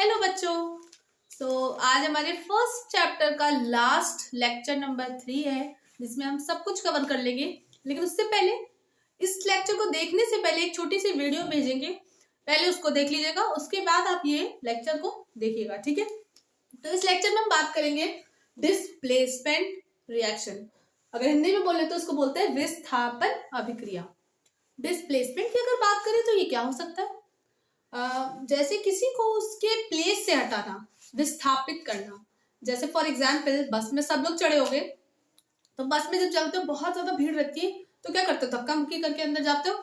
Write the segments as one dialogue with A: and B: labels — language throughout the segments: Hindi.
A: हेलो बच्चों। आज हमारे फर्स्ट चैप्टर का लास्ट लेक्चर नंबर 3 है, जिसमें हम सब कुछ कवर कर लेंगे। लेकिन उससे पहले इस लेक्चर को देखने से पहले एक छोटी सी वीडियो भेजेंगे, पहले उसको देख लीजिएगा, उसके बाद आप ये लेक्चर को देखिएगा, ठीक है। तो इस लेक्चर में हम बात करेंगे डिस्प्लेसमेंट रिएक्शन। अगर हिंदी में बोले तो उसको बोलते हैं विस्थापन अभिक्रिया। डिस्प्लेसमेंट की अगर बात करें तो ये क्या हो सकता है? जैसे किसी को उसके प्लेस से हटाना, विस्थापित करना। जैसे फॉर एग्जाम्पल बस में सब लोग चढ़े हो गए, तो बस में जब चलते हो बहुत ज्यादा भीड़ रहती है, तो क्या करते हो? धक्का मुक्की करके अंदर जाते हो।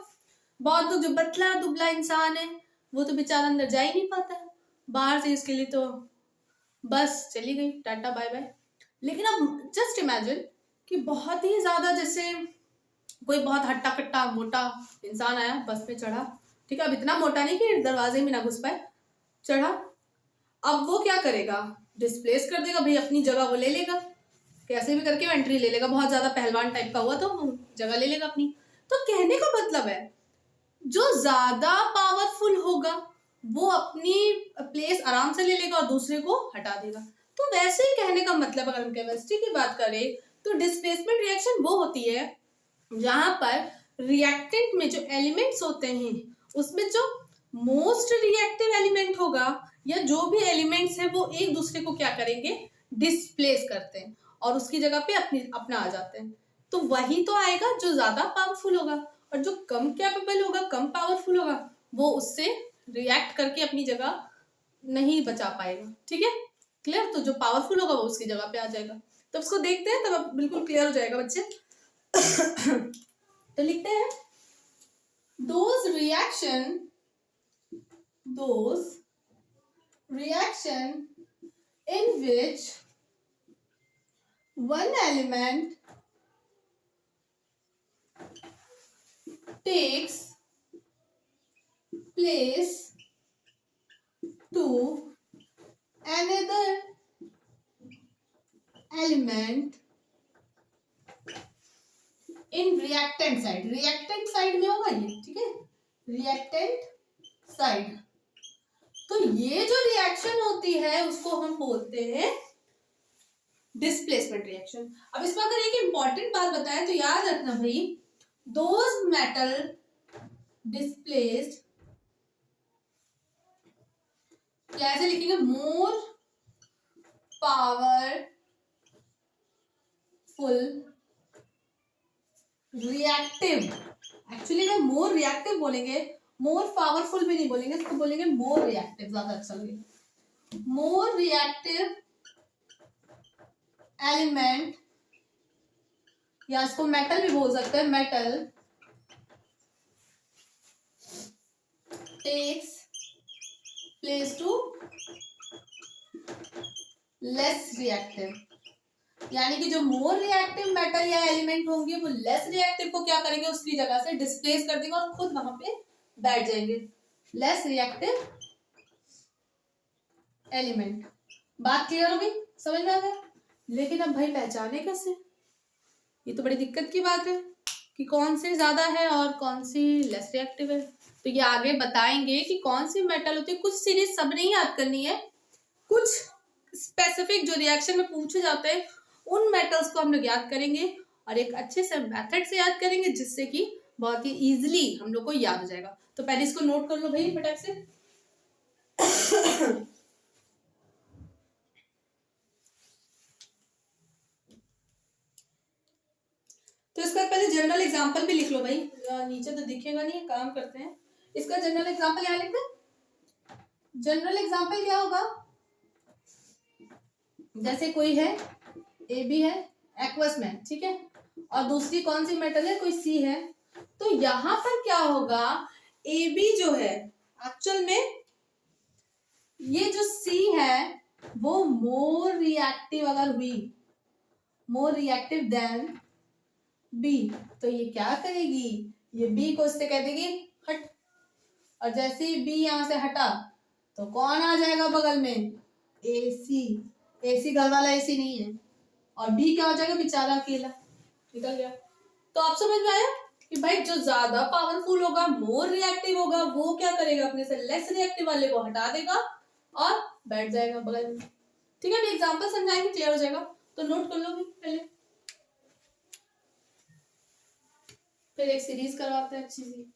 A: बहुत लोग जो पतला दुबला इंसान है वो तो बेचारा अंदर जा ही नहीं पाता है, बाहर से इसके लिए तो बस चली गई, टाटा बाय बाय। लेकिन अब जस्ट इमेजिन कि बहुत ही ज्यादा, जैसे कोई बहुत हट्टा कट्टा मोटा इंसान आया, बस में चढ़ा, ठीक है। अब इतना मोटा नहीं कि दरवाजे में ना घुस पाए, चढ़ा। अब वो क्या करेगा? डिस्प्लेस कर देगा भाई, अपनी जगह वो ले लेगा, कैसे भी करके एंट्री ले लेगा। बहुत ज्यादा पहलवान टाइप का हुआ तो जगह ले लेगा अपनी। तो कहने का मतलब है, जो ज्यादा पावरफुल होगा वो अपनी प्लेस आराम से ले लेगा और दूसरे को हटा देगा। तो वैसे ही कहने का मतलब, अगर हम केमिस्ट्री की बात करें तो डिस्प्लेसमेंट रिएक्शन वो होती है जहां पर रिएक्टेंट में जो एलिमेंट्स होते हैं उसमें जो मोस्ट रिएक्टिव एलिमेंट होगा या जो भी एलिमेंट्स है वो एक दूसरे को क्या करेंगे? डिस्प्लेस करते हैं और उसकी जगह पे अपना आ जाते हैं। तो वही तो आएगा जो ज्यादा पावरफुल होगा, और जो कम कैपेबल होगा, कम पावरफुल होगा, वो उससे रिएक्ट करके अपनी जगह नहीं बचा पाएगा, ठीक है। क्लियर? तो जो पावरफुल होगा वो उसकी जगह पे आ जाएगा। तो उसको देखते हैं, तब अब बिल्कुल क्लियर हो जाएगा बच्चे। तो लिखते हैं, those reaction in which one element takes place to another element in reactant side में होगा ये, ठीक है, रिएक्टेंट साइड। तो ये जो रिएक्शन होती है उसको हम बोलते हैं डिस्प्लेसमेंट रिएक्शन। अब इसमें अगर एक इंपॉर्टेंट बात बताएं तो याद रखना भाई, दोज मेटल डिस्प्लेस्ड, कैसे लिखेंगे? More powerful reactive. एक्चुअली में मोर रिएक्टिव बोलेंगे, मोर पावरफुल भी नहीं बोलेंगे, इसको बोलेंगे मोर रिएक्टिव, ज्यादा अच्छा लगेगा। मोर रिएक्टिव एलिमेंट, या इसको मेटल भी बोल सकते हैं, metal takes place to less reactive, यानी कि जो मोर रिएक्टिव मेटल या एलिमेंट होंगे वो लेस रिएक्टिव को क्या करेंगे? उसकी जगह से डिस्प्लेस कर देंगे और खुद वहां पे बैठ जाएंगे। Less reactive element. बात क्लियर हो गई? समझ में आ गया? लेकिन अब भाई पहचाने कैसे? ये तो बड़ी दिक्कत की बात है कि कौन सी ज्यादा है और कौन सी लेस रिएक्टिव है। तो ये आगे बताएंगे कि कौन सी मेटल होती है। कुछ सीरीज सब नहीं याद करनी है, कुछ स्पेसिफिक जो रिएक्शन में पूछे जाते हैं उन मेटल्स को हम लोग याद करेंगे और एक अच्छे से मेथड से याद करेंगे, जिससे कि बहुत ही इजीली हम लोग को याद हो जाएगा। तो पहले इसको नोट कर लो भाई फटाक से। तो इसका पहले जनरल एग्जांपल भी लिख लो भाई, नीचे तो दिखेगा नहीं, काम करते हैं। इसका जनरल एग्जांपल यहाँ लिख दे। जनरल एग्जांपल क्या होगा? जैसे कोई है, ए बी है एक्वस में, ठीक है, और दूसरी कौन सी मेटल है? कोई सी है। तो यहां पर क्या होगा? ए बी जो है एक्चुअल में, ये जो सी है वो मोर रिएक्टिव अगर हुई, मोर रिएक्टिव देन बी, तो ये क्या करेगी? ये बी को इससे कह देगी हट, और जैसे ही बी यहां से हटा तो कौन आ जाएगा बगल में? ए सी। ए सी घर वाला ए सी नहीं है, और बी क्या हो जाएगा? बेचारा अकेला निकल गया। तो आप समझ में आया कि भाई जो ज्यादा पावरफुल होगा, मोर रिएक्टिव होगा, वो क्या करेगा? अपने से लेस रिएक्टिव वाले को हटा देगा और बैठ जाएगा बगल में। ठीक है, अभी एग्जाम्पल समझाएंगे, क्लियर हो जाएगा। तो नोट कर लो भी पहले, फिर एक सीरीज करवाते हैं अच्छी सी।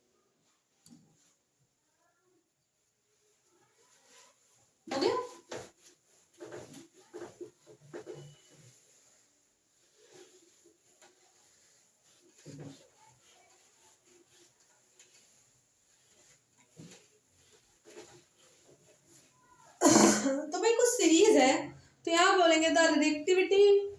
A: हो गया? तो भाई कुछ सीरीज है, तो यहाँ बोलेंगे the reactivity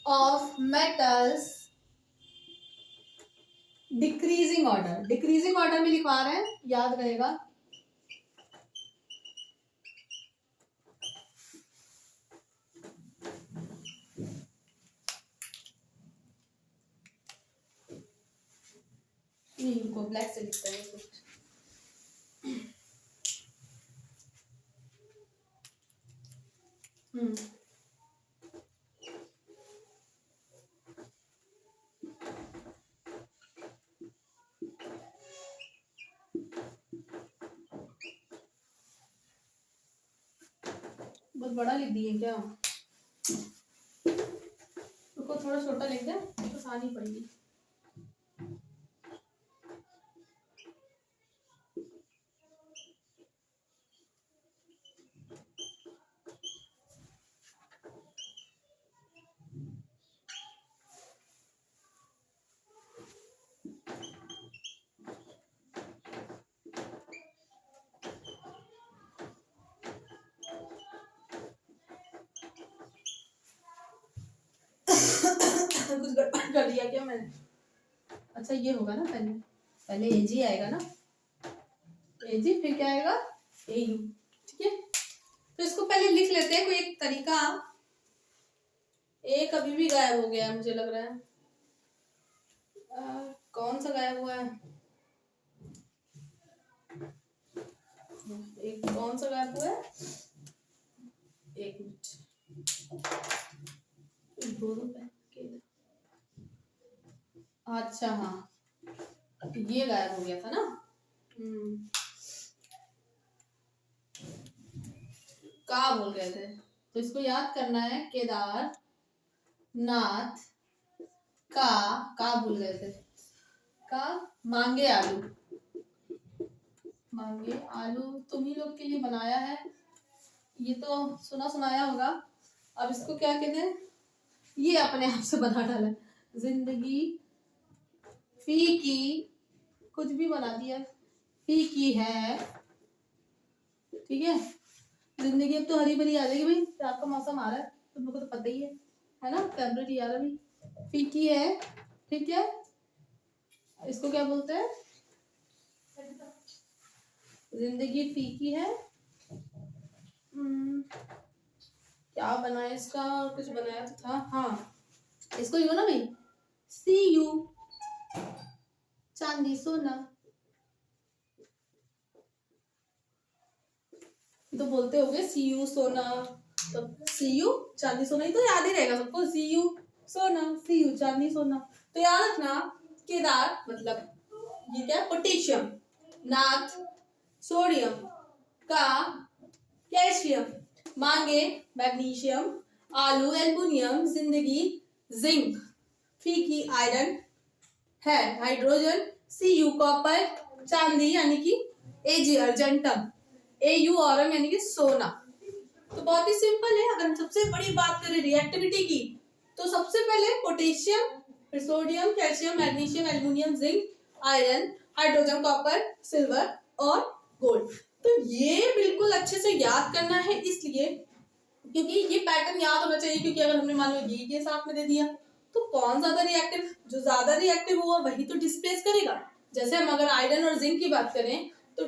A: of metals decreasing order. Decreasing order में लिखवा रहे हैं, याद रहेगा। नहीं रुको, ब्लैक से लिखते हैं कुछ। बहुत बड़ा लिख दिए क्या? रुको थोड़ा छोटा लिख दे तो आसानी पड़ेगी। कुछ गड़बड़ कर दिया क्या मैंने? अच्छा ये होगा ना, पहले पहले एजी आएगा ना, एजी फिर क्या आएगा, एयू। ठीक है, तो इसको पहले लिख लेते हैं, कोई एक तरीका। ए कभी भी गायब हो गया है मुझे लग रहा है। कौन सा गायब हुआ है? एक कौन सा गायब हुआ है? एक मिनट, दोनों पे। अच्छा हाँ, ये गायब हो गया था ना। का बोल रहे थे, तो इसको याद करना है। केदार नाथ का भूल गए थे, का मांगे आलू। मांगे आलू तुम ही लोग के लिए बनाया है, ये तो सुना सुनाया होगा। अब इसको क्या कहते हैं, ये अपने आप से बना डाला। जिंदगी फीकी, कुछ भी बना दिया, फीकी है। ठीक है, जिंदगी अब तो हरी भरी आ जाएगी भाई, रात का मौसम आ रहा है, तुम लोग को तो पता ही है ना, फेब्रुअरी आ रहा है, फीकी है। ठीक है, इसको क्या बोलते हैं, जिंदगी फीकी है। क्या बनाया इसका, कुछ बनाया तो था। हाँ, इसको यू ना भाई, सी यू, चांदी सोना। तो बोलते होगे सी यू सोना, तो सी यू चांदी सोना, ही तो याद ही रहेगा सबको, सी यू सोना, सी यू चांदी सोना। तो याद रखना, केदार मतलब ये क्या, पोटेशियम, नाथ सोडियम, का कैल्शियम, मांगे मैग्नीशियम, आलू एल्युमिनियम, जिंदगी जिंक, फीकी आयरन है, हाइड्रोजन सी यू कॉपर, चांदी यानी कि एजी अर्जेंटम, ए यू ऑरम यानी कि सोना। तो बहुत ही सिंपल है। अगर हम सबसे बड़ी बात करें रिएक्टिविटी की, तो सबसे पहले पोटेशियम, फिर sodium, calcium, magnesium, aluminium, zinc, iron, hydrogen, copper, silver और गोल्ड। तो ये बिल्कुल अच्छे से याद करना है, इसलिए क्योंकि ये पैटर्न याद होना चाहिए, क्योंकि अगर हमने मान लो ये साथ में दे दिया, तो कौन ज्यादा रिएक्टिव, जो ज्यादा रिएक्टिव हुआ वही तो डिस्प्लेस करेगा। जैसे हम अगर आयरन और जिंक की बात करें, तो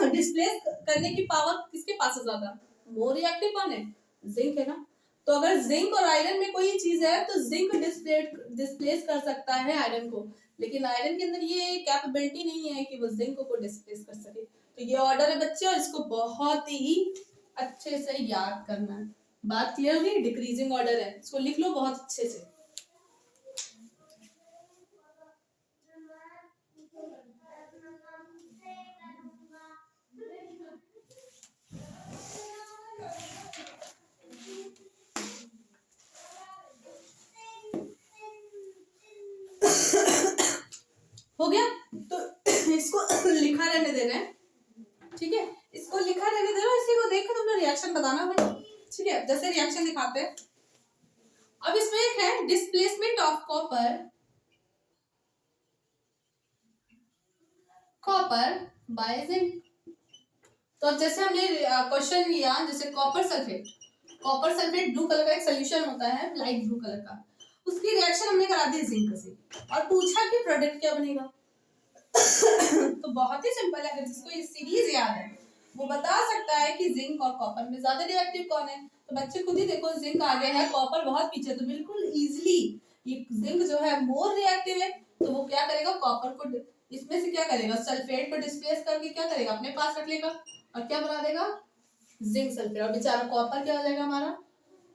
A: डिस्प्लेस करने की पावर किसके पास है ज्यादा, मोर रिएक्टिव कौन है, जिंक है ना। तो अगर जिंक और आयरन में कोई चीज है, तो जिंक डिस्प्लेस कर सकता है आयरन को, लेकिन आयरन के अंदर ये कैपेबिलिटी नहीं है कि वो जिंक को डिस्प्लेस कर सके। तो ये ऑर्डर है बच्चे, और इसको बहुत ही अच्छे से याद करना है। बात क्लियर हुई, डिक्रीजिंग ऑर्डर है, इसको लिख लो बहुत अच्छे से। रहने दे रहे हैं, ठीक है, इसको लिखा रहने दे रहे हो, इसी को देखकर तुमने रिएक्शन बताना भाई, ठीक है, जैसे रिएक्शन दिखाते हैं। अब इसमें एक है displacement of copper by zinc. तो अब जैसे हमने क्वेश्चन लिया, जैसे कॉपर सल्फेट ब्लू कलर का एक सोल्यूशन होता है, लाइट ब्लू कलर का, उसकी रिएक्शन हमने करा दी जिंक से और पूछा कि प्रोडक्ट क्या बनेगा। तो बहुत ही सिंपल है, अगर जिसको ये सीरीज याद है वो बता सकता है कि जिंक और कॉपर में ज्यादा रिएक्टिव कौन है। तो बच्चे खुद ही देखो, जिंक आगे है, कॉपर बहुत पीछे, तो बिल्कुल इजीली ये जिंक जो है मोर रिएक्टिव है, तो वो क्या करेगा, कॉपर को इसमें से क्या करेगा, सल्फेट को डिस्प्लेस करके क्या करेगा, अपने पास रख लेगा और क्या बना देगा, जिंक सल्फेट। और बेचारा कॉपर क्या हो जाएगा, हमारा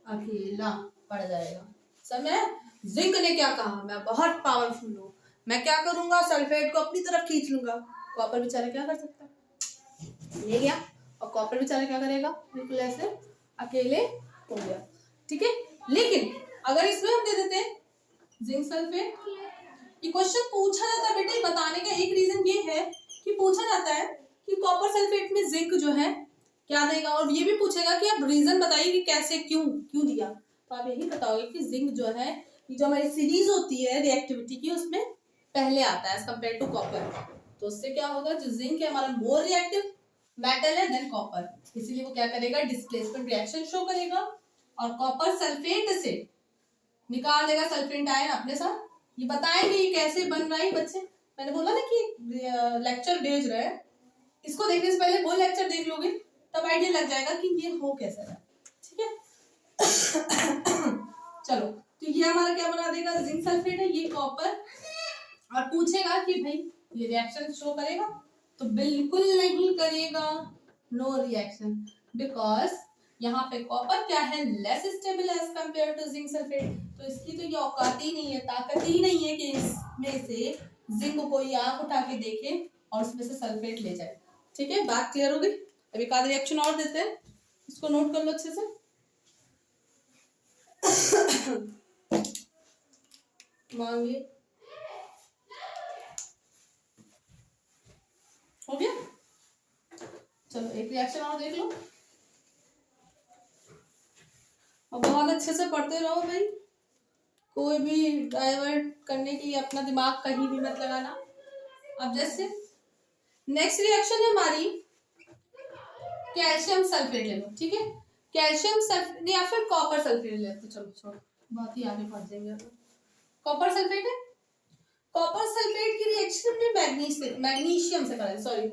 A: अकेला पड़ जाएगा। समय जिंक ने क्या कहा, मैं बहुत पावरफुल हूँ, मैं क्या करूंगा, सल्फेट को अपनी तरफ खींच लूंगा। कॉपर बेचारा क्या कर सकता है, ले गया, और कॉपर बेचारा क्या करेगा, बिल्कुल ऐसे अकेले हो गया, ठीक है। लेकिन अगर इसमें हम दे देते जिंक सल्फेट, ये क्वेश्चन पूछा जाता है बेटे, बताने का एक रीजन ये है कि पूछा जाता है कि कॉपर सल्फेट में जिंक जो है क्या देगा, और ये भी पूछेगा कि आप रीजन बताइए कि कैसे, क्यों दिया। तो आप यही बताओगे कि जिंक जो है, जो हमारी सीरीज होती है रिएक्टिविटी की, उसमें पहले आता है एज कम्पेयर टू कॉपर। तो उससे क्या होगा, जो जिंक है हमारा मोर रिएक्टिव मेटल है देन कॉपर, इसीलिए वो क्या करेगा, डिस्प्लेसमेंट रिएक्शन शो करेगा और कॉपर सल्फेट से निकाल देगा सल्फेट आयन अपने साथ। ये बताएंगे ये कैसे बन रहा है बच्चे, मैंने बोला ना कि लेक्चर भेज रहे हैं, इसको देखने से पहले वो लेक्चर देख लोगे तब आइडिया लग जाएगा कि ये हो कैसा है, ठीक है। चलो, तो ये हमारा क्या बना देगा, जिंक सल्फेट है, ये कॉपर, और पूछेगा कि भाई ये रिएक्शन शो करेगा, तो बिल्कुल नहीं करेगा, नो रिएक्शन, बिकॉज यहाँ पे कॉपर क्या है, less stable as compare to zinc sulphate. तो इसकी तो ये औकात ही नहीं है, ताकत ही नहीं है कि इसमें से जिंक को कोई आंख उठा के देखे और उसमें से सल्फेट ले जाए, ठीक है, बात क्लियर हो गई। अब एक आध रिएक्शन और देते हैं, इसको नोट कर लो अच्छे से। मांगिए, हो गया, चलो एक रिएक्शन और देख लो, और बहुत अच्छे से पढ़ते रहो भाई, कोई भी डाइवर्ट करने के लिए अपना दिमाग कहीं भी मत लगाना। अब जैसे नेक्स्ट रिएक्शन है हमारी कैल्शियम सल्फेट ले लो, ठीक है, कैल्शियम सल्फेट या फिर कॉपर सल्फेट ले, तो चलो छोड़ो, बहुत ही आगे पढ़ जाएंगे। कॉपर सल्फेट है, कॉपर सल्फेट की रिएक्शन हमने मैग्नीशियम से कराई, सॉरी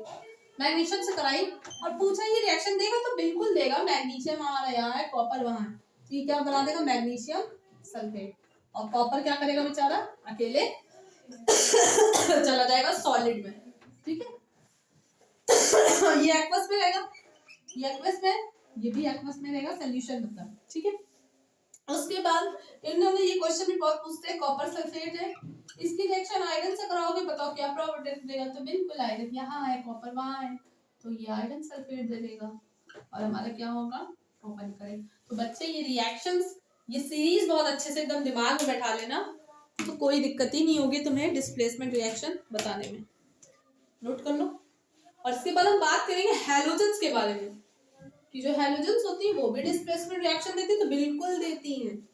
A: मैग्नीशियम से कराई, और पूछा ये रिएक्शन देगा, तो बिल्कुल देगा, मैग्नीशियम हमारा यहाँ है, कॉपर वहां है, तो ये क्या बना देगा, मैग्नीशियम सल्फेट, और कॉपर क्या करेगा बेचारा, अकेले चला जाएगा सॉलिड में, ठीक है। ये एक्वस में रहेगा, ये एक्वस में, ये भी एक्वस में रहेगा, सोल्यूशन मतलब, ठीक है। उसके बाद इन्होंने ये क्वेश्चन भी बहुत पूछते हैं, कॉपर सल्फेट है, इसकी रिएक्शन आयरन से कराओगे, बताओ क्या प्रोबेबिलिटी देगा, तो बिल्कुल आयरन यहाँ है, कॉपर वहाँ है, तो ये आयरन सल्फेट दे देगा, और हमारा क्या होगा, ओपन करें। तो बच्चे ये रिएक्शंस, ये सीरीज बहुत अच्छे से एकदम दिमाग में बैठा लेना, तो कोई दिक्कत ही नहीं होगी तुम्हें डिस्प्लेसमेंट रिएक्शन बताने में, नोट कर लो। और इसके बाद हम बात करेंगे हैलोजेंस के बारे में, कि जो हैलोजेंस होती है वो भी डिस्प्लेसमेंट रिएक्शन देती है, तो बिल्कुल देती हैं।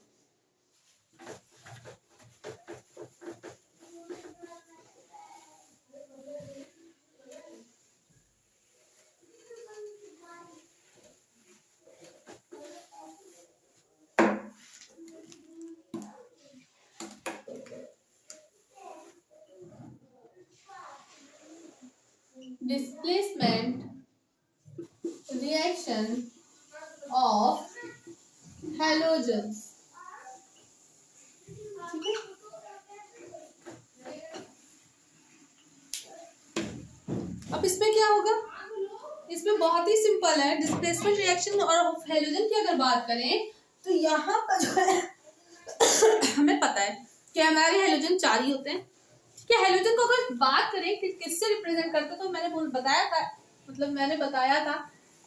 A: डिस्प्लेसमेंट रिएक्शन ऑफ हैलोजेंस, ठीक है। अब इसमें क्या होगा, इसमें बहुत ही सिंपल है, डिस्प्लेसमेंट रिएक्शन और हैलोजन की अगर बात करें तो यहाँ पर जो है हमें पता है कि हमारे हैलोजन 4 ही होते हैं, ठीक है। हैलोजन को अगर बात करें कि किससे रिप्रेजेंट करते, तो मैंने बताया था, मैंने बताया था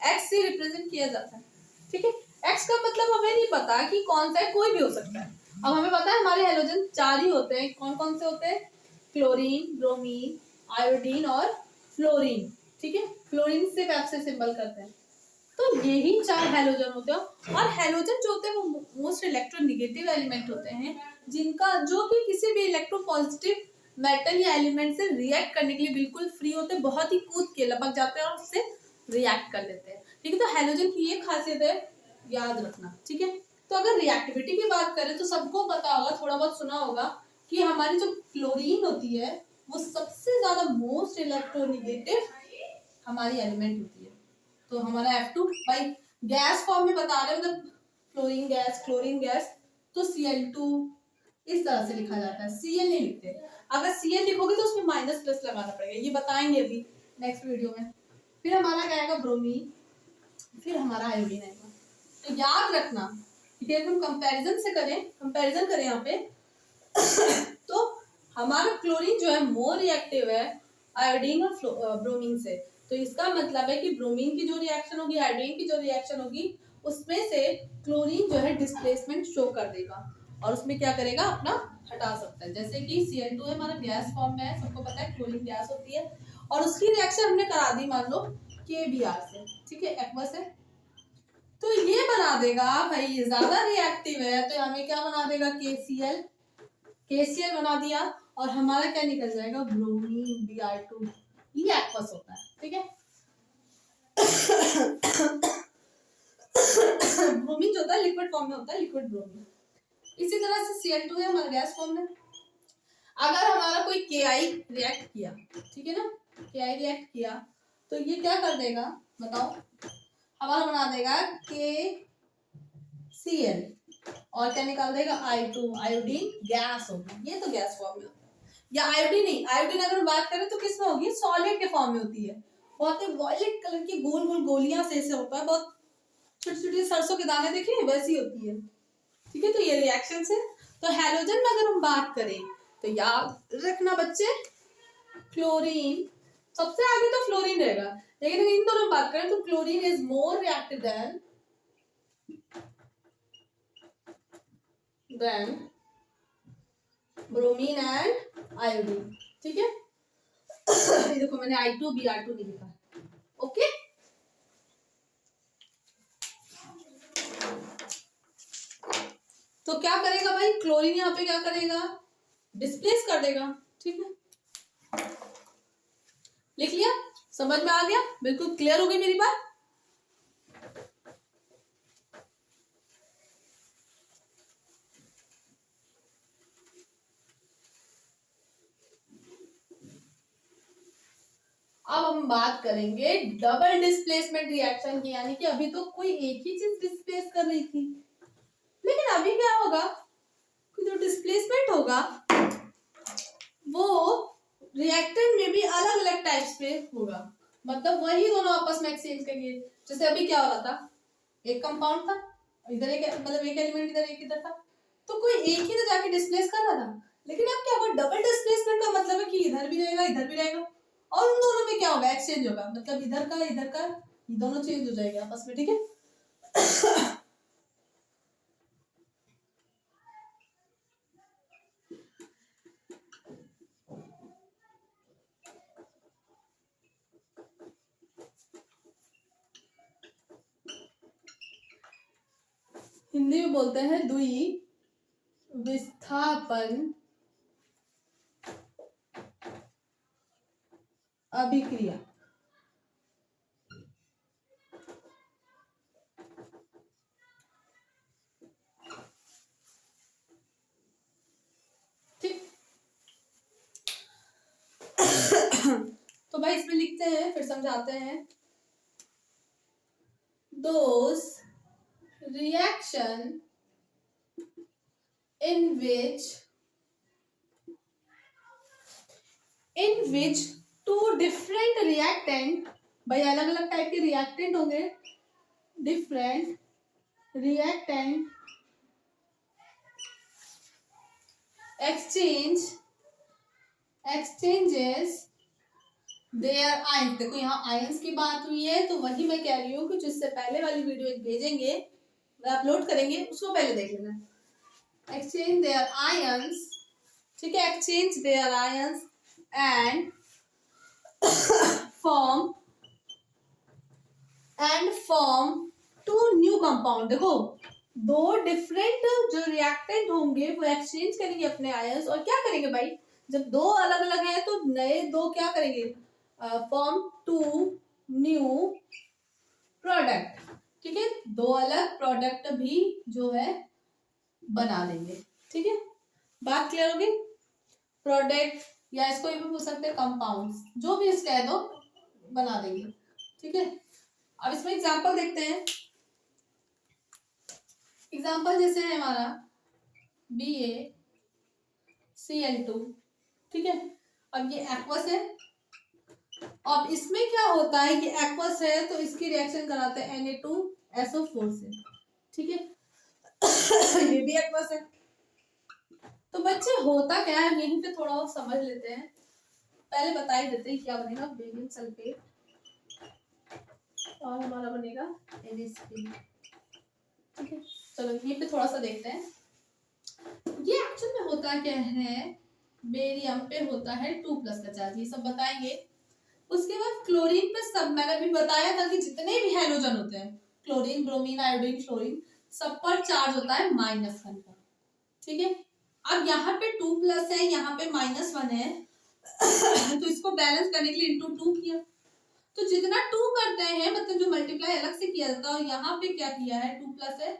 A: एक्स से रिप्रेजेंट किया जाता है, ठीक है। एक्स का मतलब हमें नहीं पता कि कौन सा है, कोई भी हो सकता है। अब हमें पता है हमारे हैलोजन 4 ही होते हैं, कौन कौन से होते हैं, क्लोरीन, ब्रोमीन, आयोडीन और फ्लोरीन, ठीक है, फ्लोरीन सिर्फ F से सिंबल करते हैं। तो यही 4 हैलोजन होते हैं। और हैलोजन जो होते हैं वो मोस्ट इलेक्ट्रोनेगेटिव एलिमेंट होते हैं, जिनका जो कि किसी भी इलेक्ट्रोपॉजिटिव मेटल या एलिमेंट से रिएक्ट करने के लिए बिल्कुल फ्री होते हैं, बहुत ही कूद के लपक जाते हैं और उससे रिएक्ट कर लेते हैं। ठीक है, तो हैलोजन की ये खासियत है, याद रखना। ठीक है, तो अगर रिएक्टिविटी की बात करें तो सबको पता होगा, थोड़ा बहुत सुना होगा कि हमारी जो क्लोरीन होती है वो सबसे ज्यादा मोस्ट इलेक्ट्रोनेगेटिव हमारी एलिमेंट होती है। तो हमारा F2 भाई गैस फॉर्म में बता रहे हैं, मतलब क्लोरीन गैस, तो Cl2 इस तरह से लिखा जाता है, Cl नहीं लिखते। अगर Cl लिखोगे तो उसमें माइनस प्लस लगाना पड़ेगा, ये बताएंगे अभी नेक्स्ट वीडियो में। फिर हमारा क्या आएगा, ब्रोमीन, फिर हमारा आयोडीन आएगा। तो याद रखना कि अगर हम कंपैरिजन करें यहाँ पे तो हमारा क्लोरीन जो है मोर रिएक्टिव है आयोडीन और ब्रोमीन से। तो इसका मतलब है कि ब्रोमीन की जो रिएक्शन होगी, आयोडीन की जो रिएक्शन होगी, उसमें से क्लोरीन जो है डिस्प्लेसमेंट शो कर देगा और उसमें क्या करेगा, अपना हटा सकता है। जैसे कि Cl2 है हमारा गैस फॉर्म में है, सबको पता है क्लोरीन गैस होती है, और उसकी रिएक्शन हमने करा दी मान लो KBr से, ठीक है, एक्वस है, तो ये बना देगा भाई, ये ज्यादा रिएक्टिव है तो हमें क्या बना देगा, KCl बना दिया, और हमारा क्या निकल जाएगा, ब्रोमीन Br2, ये एक्वस होता है। ठीक है, ब्रोमीन जो होता है लिक्विड फॉर्म में होता है, लिक्विड ब्रोमीन। इसी तरह से Cl2 है हमारा गैस फॉर्म में। अगर हमारा कोई Ki रिएक्ट किया, ठीक है ना, Ki रिएक्ट किया तो ये क्या कर देगा बताओ, हमारा बना देगा KCl और क्या निकाल देगा, I2, आयोडीन गैस होगी, ये तो गैस फॉर्म में होता है। या आयोडीन नहीं, आयोडीन अगर बात करें तो किस में होगी, सॉलिड के फॉर्म में होती है, बहुत ही वॉयलेट कलर की गोल गोल गोलियां से ऐसे होता है, बहुत छोटी छोटी सरसों के दाने देखिए वैसी होती है। ठीक है, तो ये रिएक्शन है। तो हैलोजन में अगर हम बात करें तो याद रखना बच्चे, क्लोरीन सबसे आगे तो फ्लोरीन रहेगा, लेकिन अगर इन दोनों बात करें तो chlorine is more reactive than bromine and iodine. ठीक है, ये देखो मैंने I2 Br2 नहीं लिखा, ओके। तो क्या करेगा भाई, क्लोरीन यहाँ पे क्या करेगा, डिस्प्लेस कर देगा। ठीक है, लिख लिया, समझ में आ गया, बिल्कुल क्लियर हो गई मेरी बात। अब हम बात करेंगे डबल डिस्प्लेसमेंट रिएक्शन की, यानी कि अभी तो कोई एक ही चीज डिस्प्लेस कर रही थी, लेकिन अभी क्या होगा कि जो डिस्प्लेसमेंट होगा वो रिएक्टेंट में भी अलग अलग टाइप्स पे होगा, मतलब वही दोनों आपस में एक्सचेंज करेंगे। जैसे अभी क्या हो रहा था, एक कंपाउंड था, इधर एक मतलब एक एलिमेंट इधर एक इधर था, तो कोई एक ही तो जाके डिस्प्लेस कर रहा था, लेकिन अब क्या होगा, डबल डिस्प्लेसमेंट का मतलब है कि इधर भी रहेगा इधर भी रहेगा, और उन दोनों में क्या होगा, एक्सचेंज होगा, मतलब इधर का ये दोनों चेंज हो जाएंगे आपस में। ठीक है, हिंदी में बोलते हैं द्वि विस्थापन अभिक्रिया। ठीक, तो भाई इसमें लिखते हैं, फिर समझाते हैं, those reaction in which two different reactant, भाई अलग अलग टाइप के रिएक्टेंट होंगे, different reactant exchanges their ions। देखो यहाँ आयंस की बात हुई है, तो वही मैं कह रही हूँ कि जिससे पहले वाली वीडियो एक भेजेंगे, अपलोड करेंगे, उसको पहले देख लेना। exchange their ions, ठीक है, exchange their ions and form and form two new compound. देखो दो डिफरेंट जो रिएक्टेंट होंगे वो एक्सचेंज करेंगे अपने आयंस, और क्या करेंगे भाई, जब दो अलग अलग हैं तो नए दो क्या करेंगे, फॉर्म टू न्यू प्रोडक्ट। ठीक है, दो अलग प्रोडक्ट भी जो है बना देंगे। ठीक है, बात क्लियर होगी। प्रोडक्ट या इसको भी पूछ सकते हैं कंपाउंड्स, जो भी इसका है दो बना देंगे। ठीक है, अब इसमें एग्जांपल देखते हैं। एग्जांपल जैसे है हमारा BaCl2। ठीक है, अब ये एक्वस है। अब इसमें क्या होता है, ये एक्वस है तो इसकी रिएक्शन कराते हैं Na2SO4 से। ठीक है ये भी एक्वस है। तो बच्चे होता क्या है, यहीं पे थोड़ा और समझ लेते हैं। पहले बता ही देते हैं क्या बनेगा, बेरियम सल्फेट और हमारा बनेगा NaCl। ठीक है, चलो यहीं पे थोड़ा सा देखते हैं। ये एक्चुअल में होता क्या है, बेरियम पे होता है 2+ का चार्ज, ये सब बताएंगे। उसके बाद क्लोरीन पे सब मैंने अभी बताया था कि जितने भी हैलोजन होते हैं, क्लोरीन, ब्रोमीन, आयोडीन, फ्लोरीन, सब पर चार्ज होता है -1 का। ठीक है, अब यहाँ पे 2+ है, यहाँ पे -1 है तो इसको बैलेंस करने के लिए ×2 किया। तो जितना 2 करते हैं मतलब जो मल्टीप्लाई अलग से किया जाता है, और यहाँ पे क्या किया है 2+ है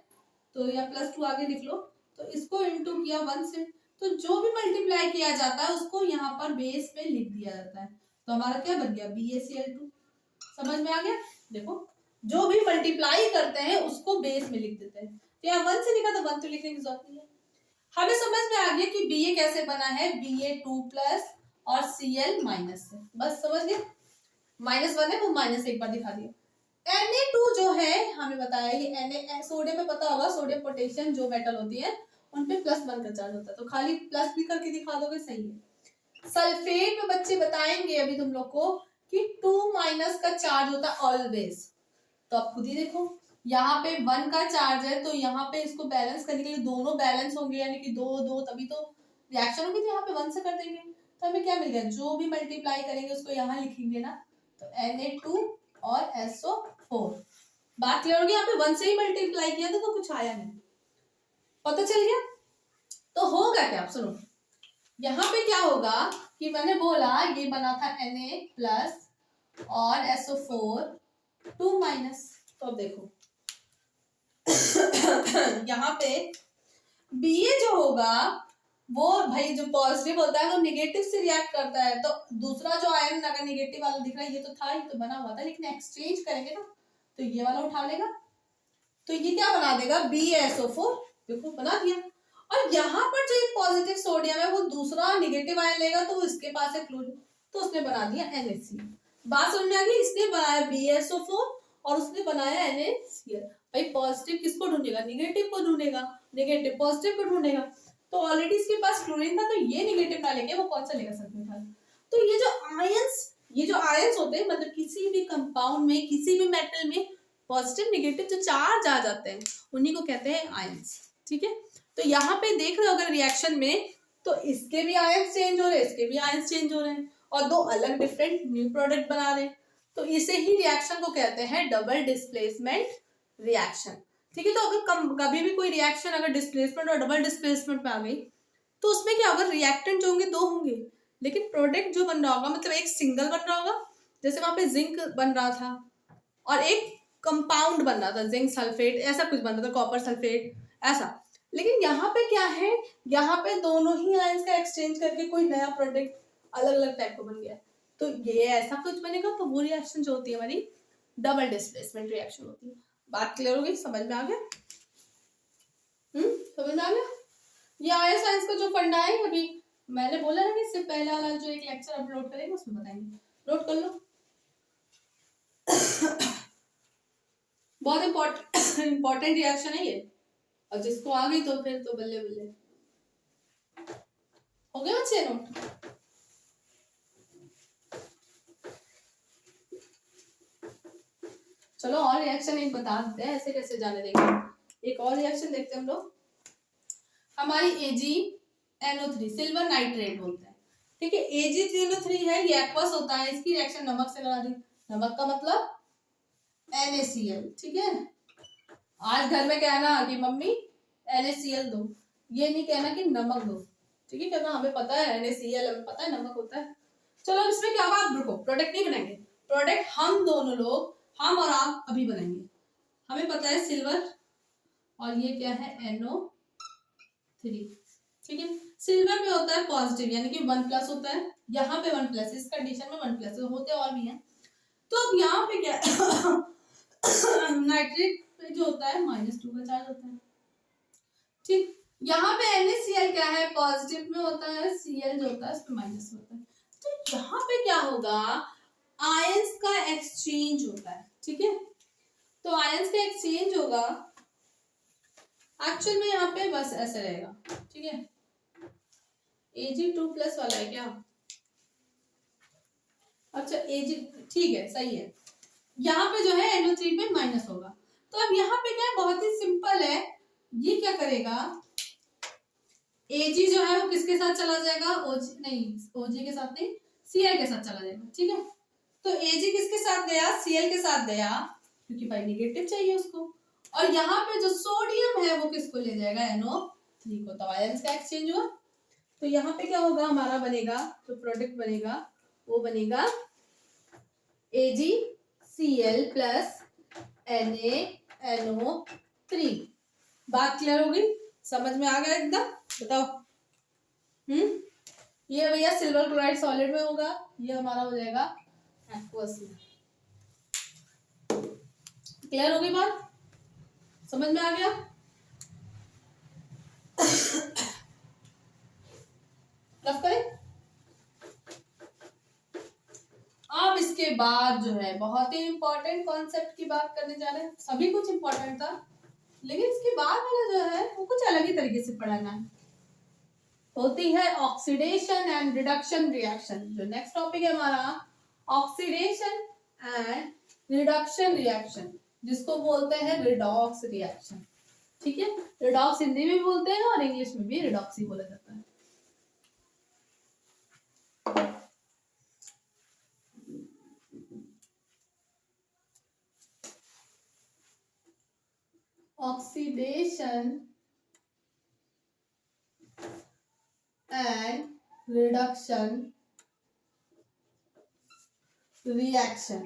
A: तो या +2 आगे लिख लो, तो इसको इंटू किया 1 से। तो जो भी मल्टीप्लाई किया जाता है उसको यहाँ पर बेस में लिख दिया जाता है। तो हमारा क्या बन गया BaCl2। समझ में आ गया। देखो जो भी मल्टीप्लाई करते हैं उसको बेस में लिख देते हैं। तो यहाँ 1 से लिखा तो 1 तो लिखने की जरूरत नहीं है। हमें समझ में आ गया कि Ba कैसे बना है, Ba2+ और Cl- से। बस समझ गए, -1 है वो माइनस एक बार दिखा दिया। Na2 जो है हमें बताया, ये Na सोडियम में पता होगा, सोडियम पोटेशियम जो मेटल होती है उन पे +1 का चार्ज होता है, तो खाली प्लस भी करके दिखा दोगे सही है। सल्फेट में बच्चे बताएंगे अभी तुम लोग को कि 2- का चार्ज होता है ऑलवेज। तो आप खुद ही देखो, यहाँ पे 1 का चार्ज है तो यहाँ पे इसको बैलेंस करने के लिए दोनों बैलेंस होंगे, यानी कि 2 2 तभी तो रिएक्शन होगी, तो यहाँ पे 1 से कर देंगे। तो हमें क्या मिल गया, जो भी मल्टीप्लाई करेंगे उसको यहाँ लिखेंगे ना, तो Na2 और SO4। बात क्लियर होगी, यहाँ पे 1 से ही मल्टीप्लाई किया था तो कुछ आया नहीं, पता चल गया। तो होगा क्या, आप सुनो, यहाँ पे क्या होगा कि मैंने बोला ये बना था Na+ और SO4 2-। तो अब देखो यहाँ पे Ba जो होगा वो भाई जो पॉजिटिव होता है वो निगेटिव से रिएक्ट करता है, तो दूसरा जो आयन अगर निगेटिव वाला दिख रहा है, ये तो था, ये तो बना हुआ था, लेकिन एक्सचेंज करेंगे ना तो ये वाला उठा लेगा, तो ये क्या बना देगा BaSO4। देखो बना दिया। और यहाँ पर जो एक पॉजिटिव सोडियम है वो दूसरा निगेटिव आयन लेगा तो इसके पास है क्लोरीन, तो उसने बना दिया NaCl। बात समझ में आ गई, इसने बनाया BaSO4 और उसने बनाया NaCl। भाई पॉजिटिव किसको ढूंढेगा, निगेटिव को ढूंढेगा, निगेटिव पॉजिटिव को ढूंढेगा। तो ऑलरेडी इसके पास क्लोरीन था तो ये निगेटिव ना लेके वो कौन सा लेगा, सल्फेट वाला। तो ये जो आयंस होते हैं मतलब किसी भी कंपाउंड में, किसी भी मेटल में पॉजिटिव निगेटिव जो चार्ज आ जाते हैं उन्हीं को कहते हैं आयंस। ठीक है, तो यहाँ पे देख रहे हो अगर रिएक्शन में, तो इसके भी आयंस चेंज हो रहे हैं, इसके भी आयंस चेंज हो रहे हैं, और दो अलग डिफरेंट न्यू प्रोडक्ट बना रहे हैं। तो इसे ही रिएक्शन को कहते हैं डबल डिस्प्लेसमेंट रिएक्शन। ठीक है, तो अगर कभी भी कोई रिएक्शन अगर डिस्प्लेसमेंट और डबल डिस्प्लेसमेंट पे आ गई तो उसमें क्या होगा, रिएक्टेंट जो होंगे दो होंगे, लेकिन प्रोडक्ट जो बन रहा होगा मतलब एक सिंगल बन रहा होगा, जैसे वहां पे जिंक बन रहा था और एक कंपाउंड बन रहा था, जिंक सल्फेट ऐसा कुछ बन रहा था, कॉपर सल्फेट ऐसा। लेकिन यहाँ पे क्या है, यहाँ पे दोनों ही आयंस का एक्सचेंज करके कोई नया प्रोडक्ट अलग अलग टाइप का बन गया, तो ये ऐसा कुछ बनेगा, तो वो रिएक्शन जो होती है हमारी डबल डिस्प्लेसमेंट रिएक्शन होती है। बात क्लियर हो गई, समझ में आ गया। समझ में आ गया। ये आया साइंस का जो फंडा है, अभी मैंने बोला ना कि इससे पहले वाला जो एक लेक्चर अपलोड करेंगे उसमें बताएंगे, नोट कर लो। बहुत इंपॉर्टेंट रिएक्शन है ये, और जिसको आ गई तो फिर तो बल्ले बल्ले। हो गया बच्चे नोट। चलो और रिएक्शन एक बता देते हैं, ऐसे कैसे जाने देंगे। एक और रिएक्शन देखते हैं हम लोग, हमारी AgNO3 सिल्वर नाइट्रेट बोलते हैं। ठीक है, Ag3NO3 है, ये एक्वस होता है, इसकी रिएक्शन नमक से करा दी। नमक का मतलब NaCl, ठीक है। आज घर में कहना कि मम्मी NaCl दो, ये नहीं कहना कि नमक दो, ठीक है। कहना हमें पता है NaCl, हमें पता है नमक होता है। चलो अब इसमें क्या होगा, आप रुको, प्रोडक्ट नहीं बनाएंगे, प्रोडक्ट हम दोनों लोग, हम और आप अभी बनाएंगे। हमें पता है सिल्वर, और ये क्या है NO3, ठीक है। सिल्वर में होता है पॉजिटिव, यानी कि 1+ होता है, यहाँ पे 1+, इस कंडीशन में 1+ होते और भी हैं। तो अब यहाँ पे क्या नाइट्रेट पे जो होता है -2 का चार्ज होता है, ठीक। यहाँ पे NaCl क्या है, पॉजिटिव में होता है, Cl जो होता है उसमें माइनस होता है। तो यहाँ पे क्या होगा, आयंस का एक्सचेंज होता है, ठीक है। तो आयंस का एक्सचेंज होगा, एक्चुअल में यहाँ पे बस ऐसे रहेगा, ठीक है। Ag2+ वाला है क्या, अच्छा Ag, ठीक है, सही है। यहाँ पे जो है NO3 पे माइनस होगा। तो अब यहाँ पे क्या है, बहुत ही सिंपल है, ये क्या करेगा, Ag जो है वो किसके साथ चला जाएगा, OG के साथ नहीं, Cl के साथ चला जाएगा, ठीक है। तो Ag किसके साथ गया, Cl के साथ गया, क्योंकि भाई नेगेटिव चाहिए उसको। और यहाँ पे जो सोडियम है वो किसको ले जाएगा, NO3 को। तो आयंस का एक्सचेंज हुआ। तो यहाँ पे क्या होगा, हमारा बनेगा जो प्रोडक्ट बनेगा वो बनेगा AgCl प्लस NaNO3। बात क्लियर होगी, समझ में आ गया एकदम, बताओ। ये भैया सिल्वर क्लोराइड सॉलिड में होगा, ये हमारा हो जाएगा एक्वस में। क्लियर होगी बात, समझ में आ गया। रफ करें। अब इसके बाद जो है बहुत ही इंपॉर्टेंट कॉन्सेप्ट की बात करने जा रहे हैं। सभी कुछ इंपॉर्टेंट था, लेकिन इसके बाद वाला जो है वो कुछ अलग ही तरीके से पढ़ाना है। होती है ऑक्सीडेशन एंड रिडक्शन रिएक्शन। जो नेक्स्ट टॉपिक है हमारा ऑक्सीडेशन एंड रिडक्शन रिएक्शन, जिसको बोलते हैं रिडॉक्स रिएक्शन, ठीक है। रिडॉक्स हिंदी में भी बोलते हैं और इंग्लिश में भी रिडॉक्स ही बोला जाता है। ऑक्सीडेशन एंड रिडक्शन रिएक्शन,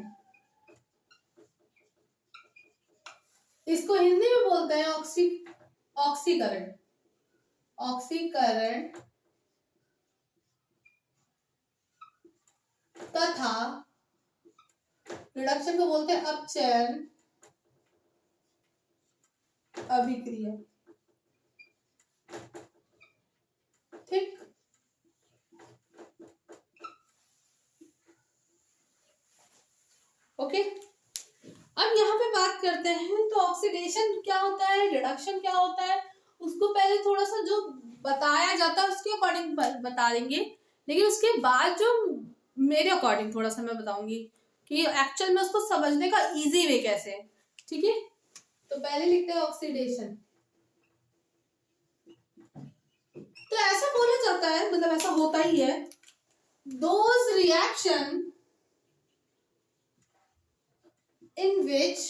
A: इसको हिंदी में बोलते हैं ऑक्सीकरण। ऑक्सीकरण तथा रिडक्शन को बोलते हैं अपचयन अभिक्रिया, ठीक। ओके, अब यहाँ पे बात करते हैं तो ऑक्सीडेशन क्या होता है, रिडक्शन क्या होता है, उसको पहले थोड़ा सा जो बताया जाता है उसके अकॉर्डिंग बता देंगे, लेकिन उसके बाद जो मेरे अकॉर्डिंग थोड़ा सा मैं बताऊंगी कि एक्चुअल में उसको समझने का इजी वे कैसे है, ठीक है। तो पहले लिखते हैं ऑक्सीडेशन। तो ऐसा बोला जाता है, मतलब ऐसा होता ही है, those reaction in which